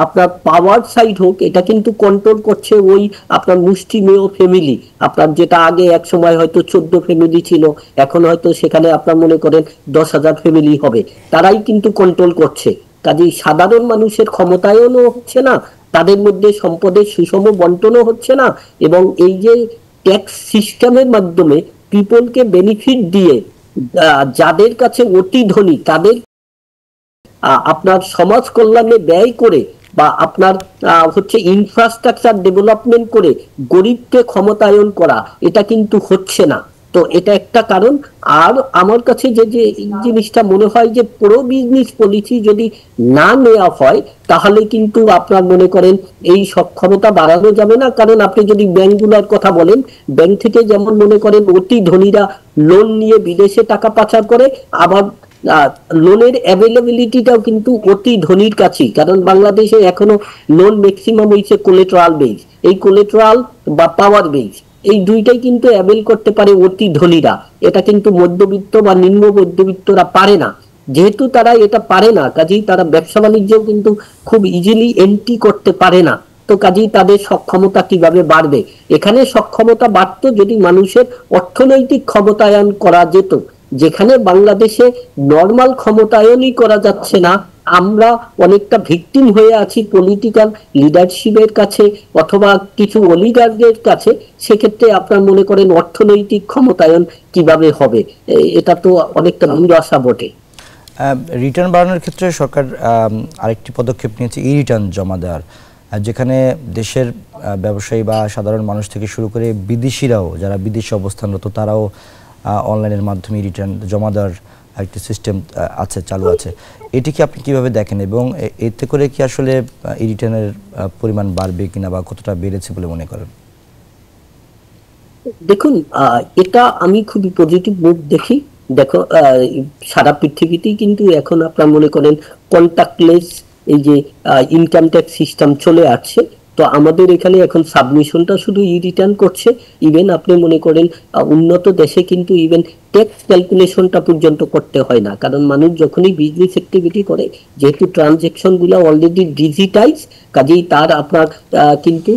আপনার পাওয়ার সাইড হোক, এটা কিন্তু কন্ট্রোল করছে ওই আপনার মুষ্টিমেয় ফ্যামিলি। আপনার যেটা আগে এক সময় হয়তো 14 ফ্যামিলি ছিল, এখন হয়তো সেখানে আপনার মনে করেন 10,000 ফ্যামিলি হবে, তারাই কিন্তু কন্ট্রোল করছে। কাজেই সাধারণ মানুষের ক্ষমতায়নও হচ্ছে না, তাদের মধ্যে সম্পদের সুষম বন্টনও হচ্ছে না, এবং এই যে ট্যাক্স সিস্টেমের মাধ্যমে পিপলকে বেনিফিট দিয়ে যাদের কাছে অতি ধনী তাদের আপনার সমাজ কল্যাণে ব্যয় করে, বা আপনার হচ্ছে ইনফ্রাস্ট্রাকচার ডেভেলপমেন্ট করে গরিবকে ক্ষমতায়ন করা, এটা কিন্তু হচ্ছে না। তো এটা একটা কারণ। আর আমার কাছে যে যে জিনিসটা মনে হয় যে প্রো বিজনেস পলিসি যদি না নেওয়া হয়, তাহলে কিন্তু আপনার মনে করেন এই সক্ষমতা বাড়ানো যাবে না। কারণ আপনি যদি ব্যাংকগুলোর কথা বলেন, ব্যাংক থেকে যেমন মনে করেন অতি ধনীরা লোন নিয়ে বিদেশে টাকা পাচার করে, আবার লোনের অ্যাভেলেবিলিটিটাও কিন্তু অতি ধনীর কাছেই। কারণ বাংলাদেশে এখনো লোন ম্যাক্সিমাম হইছে কোলেট্রাল বেস, এই কোলেট্রাল বা পাওয়ার বেস, এই দুইটাই কিন্তু অ্যাভেল করতে পারে অতি ধনীরা। এটা কিন্তু মধ্যবিত্ত বা নিম্ন মধ্যবিত্তরা পারে না। যেহেতু তারা এটা পারে না, কাজেই তারা ব্যবসা বাণিজ্যও কিন্তু খুব ইজিলি এন্ট্রি করতে পারে না। তো কাজেই তাদের সক্ষমতা কিভাবে বাড়বে? এখানে সক্ষমতা বাড়তো যদি মানুষের অর্থনৈতিক ক্ষমতায়ন করা যেত, যেখানে বাংলাদেশে নর্মাল ক্ষমতায়নই করা যাচ্ছে না। আমরা অনেকটা ভিকটিম হয়ে আছি পলিটিক্যাল লিডারশিপের কাছে অথবা কিছু অলিগার্কের কাছে। সেক্ষেত্রে আপনার মনে করেন অর্থনৈতিক ক্ষমতায়ন কিভাবে হবে? এটা তো অনেকটা দুরাশা বটে। রিটার্ন বাড়ানোর ক্ষেত্রে সরকার আরেকটি পদক্ষেপ নিয়েছে, ই রিটার্ন জমা দেওয়ার, যেখানে দেশের ব্যবসায়ী বা সাধারণ মানুষ থেকে শুরু করে বিদেশিরাও, যারা বিদেশে অবস্থানরত, তারাও অনলাইনের মাধ্যমে রিটার্ন জমা দেওয়ার একটি সিস্টেম আছে, চালু আছে। এটি কি আপনি কিভাবে দেখেন, এবং এতে করে কি আসলে ই রিটার্নের পরিমাণ বাড়বে কিনা বা কতটা বেড়েছে বলে মনে করেন? দেখুন, এটা আমি খুবই পজিটিভ মুভ দেখি। দেখো, সারা পৃথিবীতেই কিন্তু এখন আপনার মনে করেন কন্টাক্টলেস এই যে ইনকাম ট্যাক্স সিস্টেম চলে আসছে। তো আমাদের এখানে এখন সাবমিশনটা শুধু ই রিটার্ন করছে। ইভেন আপনি মনে করেন উন্নত দেশে কিন্তু ইভেন ট্যাক্স ক্যালকুলেশনটা পর্যন্ত করতে হয় না। কারণ মানুষ যখনই বিজনেস অ্যাক্টিভিটি করে, যেহেতু ট্রানজেকশন গুলো অলরেডি ডিজিটাইজ, কাজেই তার আপনার কিন্তু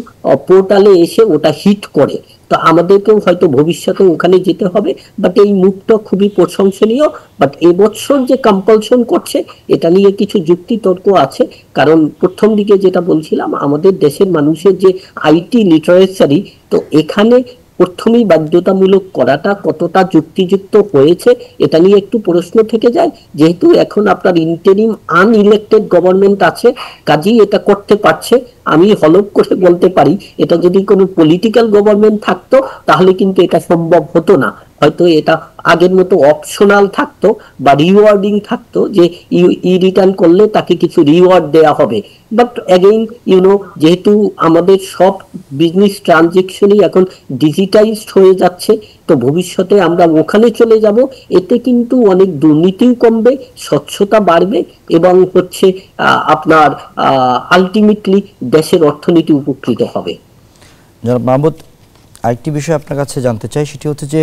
পোর্টালে এসে ওটা হিট করে। তো আমাদেরকেও হয়তো ভবিষ্যতে ওখানে যেতে হবে, বাট এই মুভটা খুবই প্রশংসনীয়। বাট এবছর যে কম্পালশন করছে এটা নিয়ে কিছু যুক্তি তর্ক আছে, কারণ প্রথম দিকে যেটা বলছিলাম আমাদের দেশের মানুষের যে আইটি লিটারেচারি, তো এখানে প্রথমেই বাধ্যতামূলক করাটা কতটা যুক্তিযুক্ত হয়েছে এটা নিয়ে একটু প্রশ্ন থেকে যায়। যেহেতু এখন আপনার ইন্টারিম আনইলেক্টেড গভর্নমেন্ট আছে, কাজেই এটা করতে পারছে। আমি হলফ করে বলতে পারি এটা যদি কোনো পলিটিক্যাল গভর্নমেন্ট থাকতো তাহলে কিন্তু এটা সম্ভব হতো না। হয়তো এটা আগের মতো অপশনাল থাকতো বা রিওয়ার্ডিং থাকতো, যে রিটার্ন করলে তাকে কিছু রিওয়ার্ড দেয়া হবে। বাট অ্যাগেইন যেহেতু আমাদের সব বিজনেস ট্রানজেকশনই এখন ডিজিটাইজড হয়ে যাচ্ছে, তো ভবিষ্যতে আমরা ওখানে চলে যাব। এতে কিন্তু অনেক দুর্নীতিও কমবে, স্বচ্ছতা বাড়বে এবং হচ্ছে আপনার আলটিমেটলি দেশের অর্থনীতি উপকৃত হবে। জনাব মাহমুদ, আরেকটি বিষয় আপনার কাছে জানতে চাই, সেটি হচ্ছে যে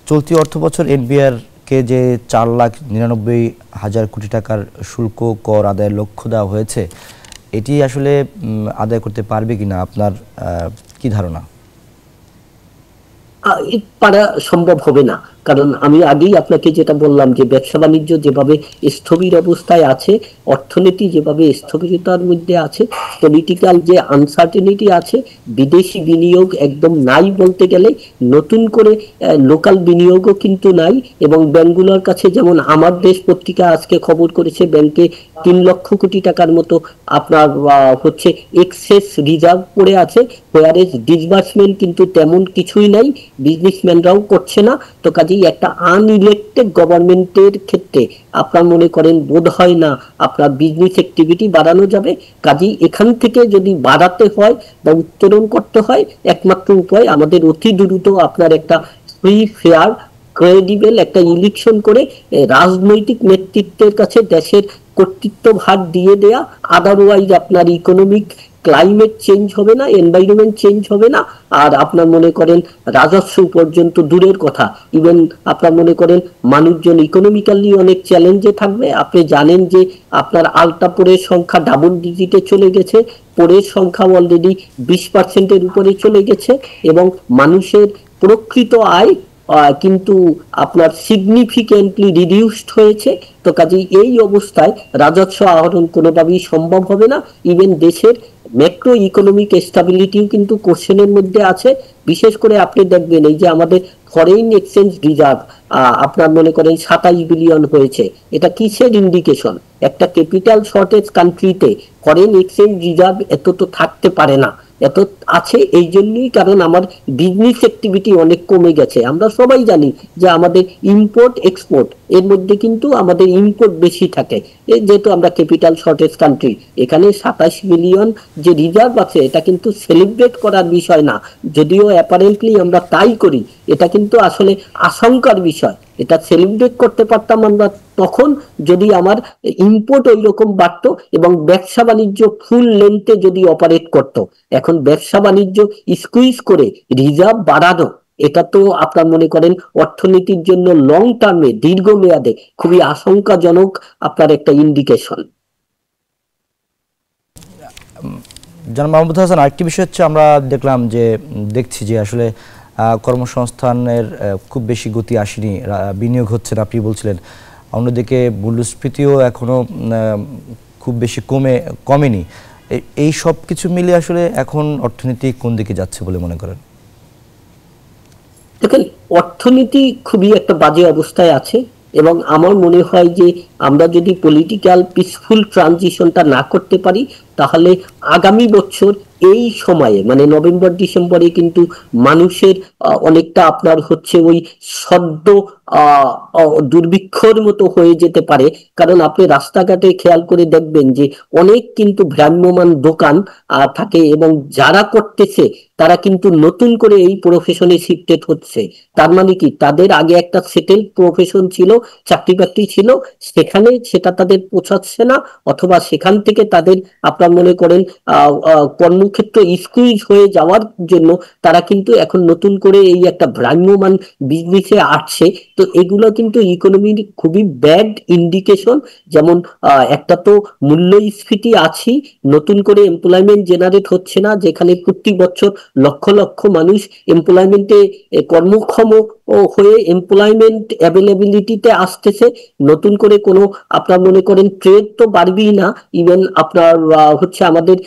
চলতি অর্থ বছর এনবিআর কে যে 4,99,000 কোটি টাকার শুল্ক কর আদায়ের লক্ষ্য দেওয়া হয়েছে, এটি আসলে আদায় করতে পারবে কিনা, আপনার কি ধারণা? পারা সম্ভব হবে না, কারণ আমি আগেই আপনাকে যেটা বললাম যে ব্যবসা বাণিজ্য যেভাবে স্থবির অবস্থায় আছে, অর্থনীতি যেভাবে স্থবিরতার মধ্যে আছে, পলিটিক্যাল যে আনসার্টেনিটি আছে, বিদেশি বিনিয়োগ একদম নাই বলতে গেলে, নতুন করে লোকাল বিনিয়োগও কিন্তু নাই। এবং ব্যাংকগুলোর কাছে, যেমন আমার দেশ পত্রিকা আজকে খবর করেছে, ব্যাংকে 3 লক্ষ কোটি টাকার মতো আপনার হচ্ছে এক্সেস রিজার্ভ পড়ে আছে, হোয়ারেজ ডিসবার্সমেন্ট কিন্তু তেমন কিছুই নাই, বিজনেসম্যানরাও করছে না। তো কাজেই একটা আনইলেক্টেড গভর্নমেন্টের ক্ষেত্রে আপনার মনে করেন বোধ হয় না আপনার বিজনেস অ্যাক্টিভিটি বাড়ানো যাবে। কাজেই এখান থেকে যদি বাড়াতে হয় বা উত্তরণ করতে হয়, একমাত্র উপায় আমাদের অতি দ্রুত আপনার একটা ফ্রি ফেয়ার ক্রেডিবল একটা ইলেকশন করে রাজনৈতিক নেতৃত্বের কাছে দেশের কর্তৃত্বভার দিয়ে দেয়া। আদারওয়াইজ আপনার ইকোনমিক ক্লাইমেট চেঞ্জ হবে না, এনভাইরনমেন্ট চেঞ্জ হবে না। আর আপনার মনে করেন রাজস্ব পর্যন্ত দূরের কথা, ইভেন আপনার মনে করেন মানুষজন ইকোনমিক্যালি অনেক চ্যালেঞ্জে থাকবে। আপনি জানেন যে আপনার আলতাপুরের সংখ্যা ডাবল ডিজিটে চলে গেছে, পরের সংখ্যা অলরেডি 20% উপরে চলে গেছে, এবং মানুষের প্রকৃত আয় কিন্তু আপনার সিগনিফিকেন্টলি রিডিউসড হয়েছে। তো কাজেই এই অবস্থায় রাজস্ব আহরণ কোনোভাবেই সম্ভব হবে না। ইভেন দেশের ম্যাক্রো ইকোনমিক স্টেবিলিটিও কিন্তু কোশ্চেনের মধ্যে আছে। বিশেষ করে আপনি দেখবেন এই যে আমাদের ফরেন এক্সচেঞ্জ রিজার্ভ আপনার মনে করেন 27 বিলিয়ন হয়েছে, এটা কিসের ইন্ডিকেশন? একটা ক্যাপিটাল শর্টেজ কান্ট্রিতে ফরেন এক্সচেঞ্জ রিজার্ভ এত তো থাকতে পারে না। এত আছে এই জন্যই কারণ আমার বিজনেস অ্যাক্টিভিটি অনেক কমে গেছে। আমরা সবাই জানি যে আমাদের ইম্পোর্ট এক্সপোর্ট এর মধ্যে কিন্তু আমাদের ইম্পোর্ট বেশি থাকে, যেহেতু আমরা ক্যাপিটাল শর্টেজ কান্ট্রি। এখানে 27 বিলিয়ন যে রিজার্ভ আছে এটা কিন্তু সেলিব্রেট করার বিষয় না, যদিও অ্যাপারেন্টলি আমরা তাই করি। এটা কিন্তু আসলে আশঙ্কার বিষয়। এটা সেলিব্রেট করতে পারতাম আমরা তখন যদি আমার ইম্পোর্ট ওই রকম বাড়তো এবং ব্যবসা বাণিজ্য ফুল লেন্থে যদি অপারেট করত। এখন ব্যবসা বাণিজ্য স্কুইজ করে রিজার্ভ বাড়ানো, এটা তো আপনার মনে করেন অর্থনীতির জন্য লং টার্মে দীর্ঘমেয়াদে খুবই আশঙ্কাজনক আপনার একটা ইন্ডিকেশন। জনাব মাহমুদ হাসান, আরেকটি বিষয় হচ্ছে আমরা দেখছি যে আসলে কর্মসংস্থানের খুব বেশি গতি আসেনি, বিনিয়োগ হচ্ছে না, আপনি বলছিলেন। অন্যদিকে মূল্যস্ফীতিও এখনো খুব বেশি কমেনি। এই সব কিছু মিলে আসলে এখন অর্থনীতি কোন দিকে যাচ্ছে বলে মনে করেন? দেখেন, অর্থনীতি খুবই একটা বাজে অবস্থায় আছে এবং আমার মনে হয় যে আমরা যদি পলিটিক্যাল পিসফুল ট্রানজিশনটা না করতে পারি তাহলে আগামী বছর এই সময়ে মানে নভেম্বর ডিসেম্বরে কিন্তু মানুষের অনেকটা আপনার হচ্ছে ওই সদ্য দুর্ভিক্ষর মতো হয়ে যেতে পারে। কারণ আপনি রাস্তাঘাটে খেয়াল করে দেখবেন যে অনেক কিন্তু ভ্রাম্যমান দোকান থাকে এবং যারা করতেছে তারা কিন্তু নতুন করে এই প্রফেশনে শিফটেড হচ্ছে। তার মানে কি তাদের আগে একটা সেটেল প্রফেশন ছিল, চাকরি বাকরি ছিল, সেখানে সেটা তাদের পোষাচ্ছে না, অথবা সেখান থেকে তাদের আপনার আপনার মনে করেন কর্মক্ষেত্র স্কুইজ হয়ে যাওয়ার জন্য তারা কিন্তু এখন নতুন করে এই একটা ভ্রাম্যমান বিজনেসে আসছে। তো এগুলো কিন্তু ইকোনমির খুবই ব্যাড ইন্ডিকেশন। যেমন একটা তো মূল্যস্ফীতি আছে, নতুন করে এমপ্লয়মেন্ট জেনারেট হচ্ছে না, যেখানে প্রতি বছর লক্ষ লক্ষ মানুষ এমপ্লয়মেন্টে কর্মক্ষম হয়ে এমপ্লয়মেন্ট অ্যাভেলেবিলিটিতে আসতেছে। নতুন করে কোনো আপনার মনে করেন ট্রেড তো বাড়বেই না, ইভেন আপনার হচ্ছে আমাদের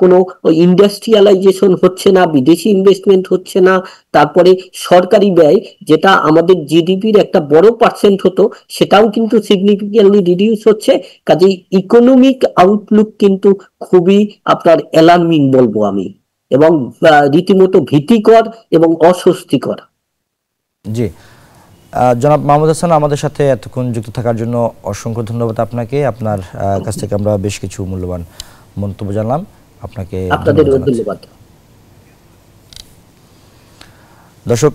কোনো ইন্ডাস্ট্রিয়ালাইজেশন হচ্ছে না, বিদেশি ইনভেস্টমেন্ট হচ্ছে না। তারপরে সরকারি ব্যয়, যেটা আমাদের জিডিপির একটা বড় পার্সেন্ট হতো, সেটাও কিন্তু সিগনিফিক্যান্টলি রিডিউস হচ্ছে। কাজেই ইকোনমিক আউটলুক কিন্তু খুবই আপনার অ্যালার্মিং বলবো আমি, এবং রীতিমতো ভীতিকর এবং অস্বস্তিকর। জি, জনাব মাহমুদ হাসান, আমাদের সাথে এতক্ষণ যুক্ত থাকার জন্য অসংখ্য ধন্যবাদ আপনাকে। আপনার কাছ থেকে আমরা বেশ কিছু মূল্যবান মন্তব্য জানলাম, আপনাকে ধন্যবাদ। দর্শক,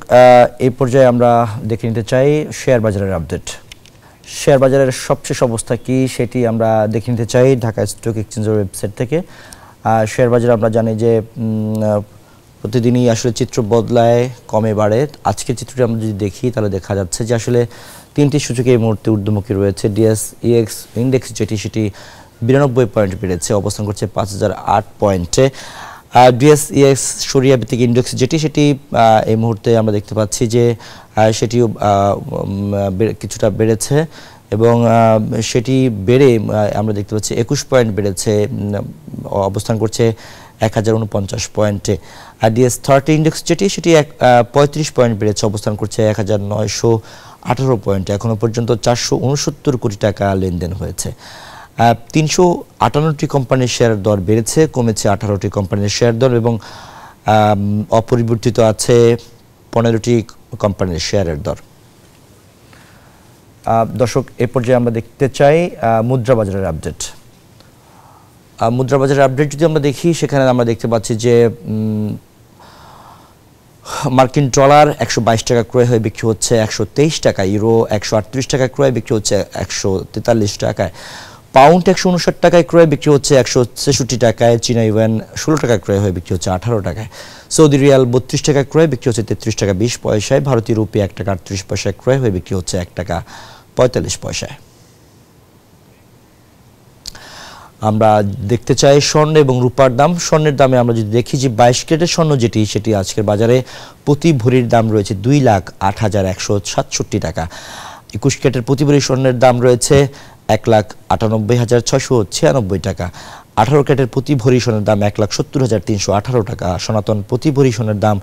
এই পর্যায়ে আমরা দেখে নিতে চাই শেয়ার বাজারের আপডেট। শেয়ার বাজারের সবশেষ অবস্থা কি সেটি আমরা দেখে নিতে চাই ঢাকা স্টক এক্সচেঞ্জের ওয়েবসাইট থেকে। শেয়ার বাজার আমরা জানি যে প্রতিদিনই আসলে চিত্র বদলায়, কমে বাড়ে। আজকের চিত্রটি আমরা যদি দেখি তাহলে দেখা যাচ্ছে যে আসলে তিনটি সূচকে এই মুহূর্তে ঊর্ধ্বমুখী রয়েছে। ডিএসইএক্স ইন্ডেক্স সেটি 92 পয়েন্ট বেড়েছে, অবস্থান করছে 5008 পয়েন্টে। ডিএসইএক্স সরিয়া ভিত্তিক ইন্ডেক্স সেটি এই মুহূর্তে আমরা দেখতে পাচ্ছি যে সেটিও কিছুটা বেড়েছে, এবং সেটি বেড়ে আমরা দেখতে পাচ্ছি 21 পয়েন্ট বেড়েছে, অবস্থান করছে 1049 পয়েন্টে। আর ডিএস30 ইন্ডেক্স সেটি 35 পয়েন্ট বেড়েছে, অবস্থান করছে 1918 পয়েন্টে। এখনো পর্যন্ত 469 কোটি টাকা লেনদেন হয়েছে। 358টি কোম্পানির শেয়ার দর বেড়েছে, কমেছে 18টি কোম্পানির শেয়ার দর, এবং অপরিবর্তিত আছে 15টি কোম্পানির শেয়ারের দর। দর্শক, এ পর্যায়ে আমরা দেখতে চাই মুদ্রা বাজারের আপডেট। মুদ্রা বাজারের আপডেট যদি আমরা দেখি, সেখানে আমরা দেখতে পাচ্ছি যে মার্কিন ডলার 122 টাকা ক্রয় হয়ে বিক্রি হচ্ছে 123 টাকা, ইউরো 138 টাকা ক্রয় বিক্রি হচ্ছে 143 টাকায়, পাউন্ড 159 টাকায় ক্রয় বিক্রি হচ্ছে 166 টাকায়, চীনা ইউয়ান 16 টাকা ক্রয় হয়ে বিক্রি হচ্ছে 18 টাকায়, সৌদি রিয়াল 32 টাকা ক্রয় বিক্রি হচ্ছে 33 টাকা 20 পয়সায়, ভারতীয় রুপি 1 টাকা 38 পয়সায় ক্রয় হয়ে বিক্রি হচ্ছে 1 টাকা 45 পয়সায়। আমরা দেখতে চাই স্বর্ণ এবং রূপার দাম। স্বর্ণের দামে আমরা যদি দেখি যে 22 ক্যারেটের স্বর্ণ সেটি আজকের বাজারে প্রতি ভরির দাম রয়েছে 2,08,167 টাকা। 21 ক্যারেটের প্রতি ভরি স্বর্ণের দাম রয়েছে 1,98,696 টাকা। 18 ক্যারেটের প্রতি ভরি স্বর্ণের দাম 1,70,318 টাকা। সনাতন প্রতি ভরি স্বর্ণের দাম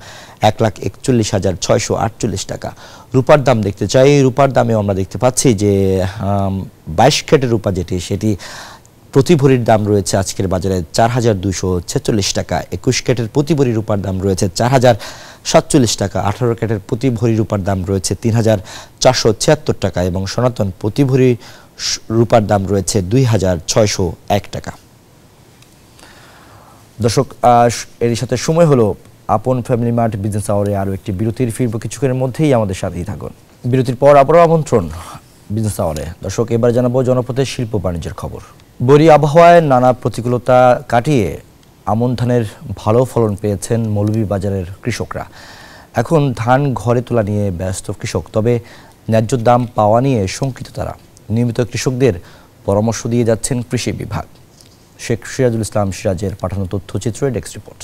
1,41,648 টাকা। রূপার দাম দেখতে চাই। রূপার দামেও আমরা দেখতে পাচ্ছি যে 22 ক্যারেটের রূপা সেটি প্রতি ভরির দাম রয়েছে আজকের বাজারে 4,246 টাকা। 21 ক্যারেটের প্রতি ভরি রূপার দাম রয়েছে 4,047 টাকা। 18 ক্যারেটের প্রতি ভরি রূপার দাম রয়েছে 3,476 টাকা, এবং সনাতন প্রতি ভরি রূপার দাম রয়েছে 2,601 টাকা। দর্শক, এর সাথে সময় হলো আপন ফ্যামিলি মার্ট বিজনেস আওয়ারে আরও একটি বিরতির। ফিরব কিছুক্ষণের মধ্যেই, আমাদের সাথেই থাকুন। বিরতির পর আবারও আমন্ত্রণ বিজনেস আওয়ারে। দর্শক, এবার জানাবো জনপথের শিল্প বাণিজ্যের খবর। বৈরী আবহাওয়ায় নানা প্রতিকূলতা কাটিয়ে আমন ধানের ভালো ফলন পেয়েছেন মৌলভীবাজারের কৃষকরা। এখন ধান ঘরে তোলা নিয়ে ব্যস্ত কৃষক, তবে ন্যায্য দাম পাওয়া নিয়ে শঙ্কিত তারা। নিয়মিত কৃষকদের পরামর্শ দিয়ে যাচ্ছেন কৃষি বিভাগ। শেখ সিরাজুল ইসলাম সিরাজের পাঠানো তথ্যচিত্র, ডেস্ক রিপোর্ট।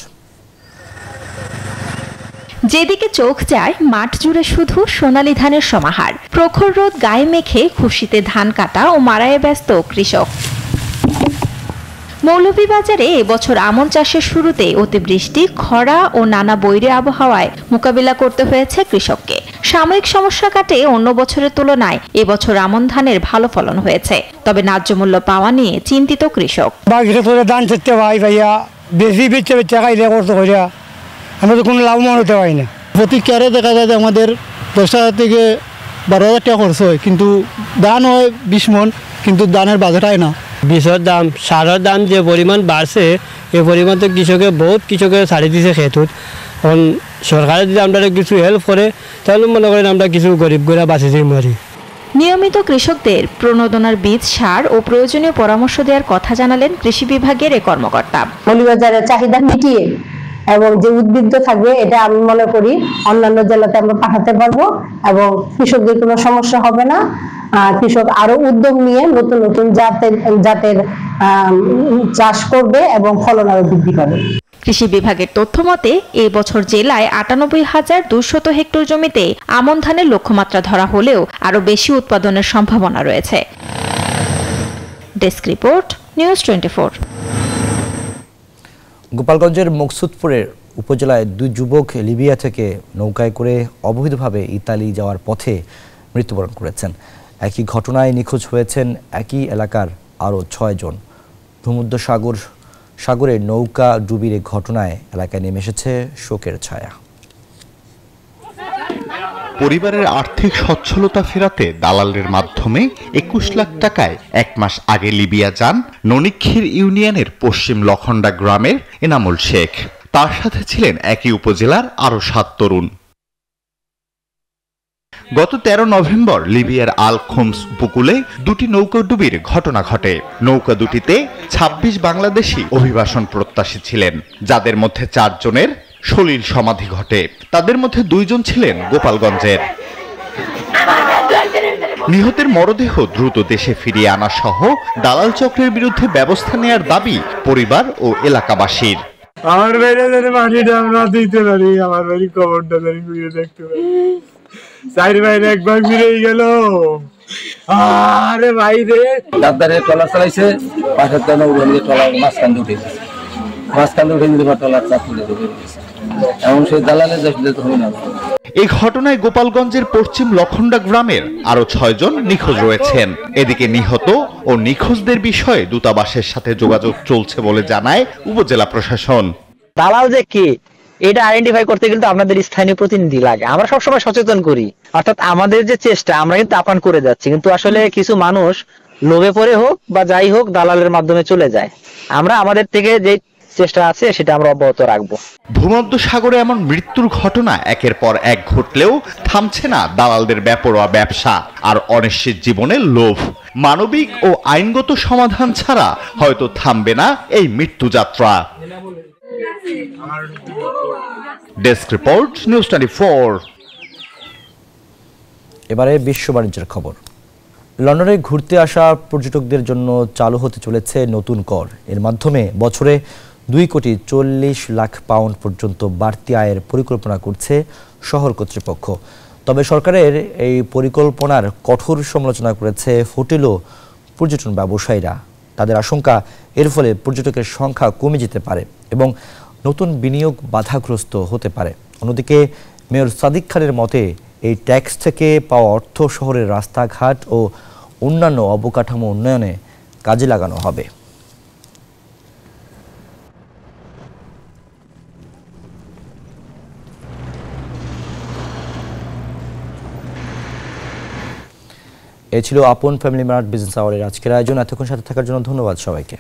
যেদিকে চোখ যায় মাঠ জুড়ে শুধু সোনালী ধানের সমাহার। প্রখর রোদ গায়ে মেখে খুশিতে ধান কাটা ও মাড়াইয়ে ব্যস্ত কৃষক। মৌলভীবাজারে এবছর আমন চাষের শুরুতে অতিবৃষ্টি, খরা ও নানা বৈরী আবহাওয়ায় মোকাবিলা করতে হয়েছে কৃষককে। সাময়িক সমস্যা কাটে অন্য বছরের তুলনায় এবছর আমন ধানের ভালো ফলন হয়েছে, তবে ন্যায্য মূল্য পাওয়া নিয়ে চিন্তিত কৃষক। ধান চাইতে ভাই ভাইয়া বেশি বেচে বেচে খাইলে কষ্ট করিয়া আমরা তো কোনো লাভবান হতে পারি না। প্রতি ক্যারে দেখা যায় যে আমাদের 10,000 থেকে 12,000 টাকা খরচ হয়, কিন্তু ধান হয় 20 মণ, কিন্তু ধানের বাজার হয় না। বীজের দাম, সারের দাম যে পরিমাণ বাড়ছে, এই পরিমাণ তো বহুত কৃষকের ছাড়ি দিছে খেতুত। এখন সরকারের যদি আমরা কিছু হেল্প করে, তাহলে মনে করেন আমরা কিছু গরিব করে বাঁচি যাই মারি। নিয়মিত কৃষকদের প্রণোদনার বীজ, সার ও প্রয়োজনীয় পরামর্শ দেওয়ার কথা জানালেন কৃষি বিভাগের এই কর্মকর্তা। মৌলবাজারের চাহিদা মিটিয়ে এবং যে উদ্বৃত্ত থাকবে এটা আমি মনে করি অন্যান্য জেলাতে আমরা পাঠাতে পারবো এবং কৃষকদের কোনো সমস্যা হবে না। কৃষক আরো উদ্যোগ নিয়ে নতুন নতুন জাতের চাষ করবে এবং ফলন আরো বৃদ্ধি পাবে। কৃষি বিভাগের তথ্য মতে এই বছর জেলায় ৯৮,২০০ হেক্টর জমিতে আমন ধানের লক্ষ্যমাত্রা ধরা হলেও আরো বেশি উৎপাদনের সম্ভাবনা রয়েছে। Desk report, news 24। গোপালগঞ্জের মকসুদপুরের উপজেলায় ২ যুবক লিবিয়া থেকে নৌকায় করে অবৈধভাবে ইতালি যাওয়ার পথে মৃত্যুবরণ করেছেন। একই ঘটনায় নিখোঁজ হয়েছেন একই এলাকার আরও ৬ জন। ভূমধ্যসাগরে নৌকা ডুবির ঘটনায় এলাকায় নেমে এসেছে শোকের ছায়া। পরিবারের আর্থিক সচ্ছলতা ফেরাতে দালালের মাধ্যমে ২১ লাখ টাকায় ১ মাস আগে লিবিয়া যান ননিক্ষীর ইউনিয়নের পশ্চিম লখন্ডা গ্রামের এনামুল শেখ। তার সাথে ছিলেন একই উপজেলার আরও ৭ তরুণ। গত ১৩ নভেম্বর লিবিয়ার আল খুমস উপকূলে ২টি নৌকা ডুবির ঘটনা ঘটে। নৌকা দুটিতে ২৬ বাংলাদেশি অভিবাসন প্রত্যাশী ছিলেন, যাদের মধ্যে ৪ জনের সলিল সমাধি ঘটে। তাদের মধ্যে ২ জন ছিলেন গোপালগঞ্জের। নিহতের মরদেহ দ্রুত দেশে ফিরিয়ে আনা সহ দালাল চক্রের বিরুদ্ধে ব্যবস্থা নেয়ার দাবি পরিবার ও এলাকাবাসীর। আমার বাইরে মাটিটা আমরা দিতে পারি, আমার বাড়ি কবরটা ঘুরে দেখতে পারি। চার বাইরে একবার ফিরে গেল। আরে বাইরে ডাক্তারে ট্রলার চালাইছে, পাশের তো ট্রলার মাঝখান উঠে গেছে, ট্রলার চাপ তুলে দিয়েছে এবং সেই দালালের দেশ হবে না। এই ঘটনায় গোপালগঞ্জের পশ্চিম লখন্ডা গ্রামের আরো ৬ জন নিখোঁজ রয়েছেন। এদিকে নিহত ও নিখোঁজদের বিষয়ে দূতাবাসের সাথে যোগাযোগ চলছে বলে জানায় উপজেলা প্রশাসন। দালাল যে কি এটা আইডেন্টিফাই করতে গেলে তো আপনাদের স্থানীয় প্রতিনিধি লাগে। আমরা সবসময় সচেতন করি, অর্থাৎ আমাদের যে চেষ্টা আমরা কিন্তু আপ্রাণ করে যাচ্ছি, কিন্তু আসলে কিছু মানুষ লোভে পড়ে হোক বা যাই হোক দালালের মাধ্যমে চলে যায়। আমরা আমাদের থেকে যে চেষ্টা আছে সেটা আমরা অব্যাহত রাখবো। ভূমধ্যসাগরে এমন মৃত্যুর ঘটনা একের পর এক ঘটলেও থামছে না দালালদের বেপরোয়া ব্যবসা আর অনিশ্চিত জীবনের লোভ। মানবিক ও আইনগত সমাধান ছাড়া হয়তো থামবে না এই মৃত্যুযাত্রা। Desk report, news 24। এবারে বিশ্ব বাণিজ্যের খবর। লন্ডনে ঘুরতে আসা পর্যটকদের জন্য চালু হতে চলেছে নতুন কর। এর মাধ্যমে বছরে 2,40,00,000 পাউন্ড পর্যন্ত বাড়তি আয়ের পরিকল্পনা করছে শহর কর্তৃপক্ষ। তবে সরকারের এই পরিকল্পনার কঠোর সমালোচনা করেছে হোটেল ও পর্যটন ব্যবসায়ীরা। তাদের আশঙ্কা এর ফলে পর্যটকের সংখ্যা কমে যেতে পারে এবং নতুন বিনিয়োগ বাধাগ্রস্ত হতে পারে। অন্যদিকে মেয়র সাদিক খানের মতে এই ট্যাক্স থেকে পাওয়া অর্থ শহরের রাস্তাঘাট ও অন্যান্য অবকাঠামো উন্নয়নে কাজে লাগানো হবে। এ ছিল আপন ফ্যামিলি মার্ট বিজনেস আওয়ারের আজকের আয়োজন। এতক্ষণ সাথে থাকার জন্য ধন্যবাদ সবাইকে।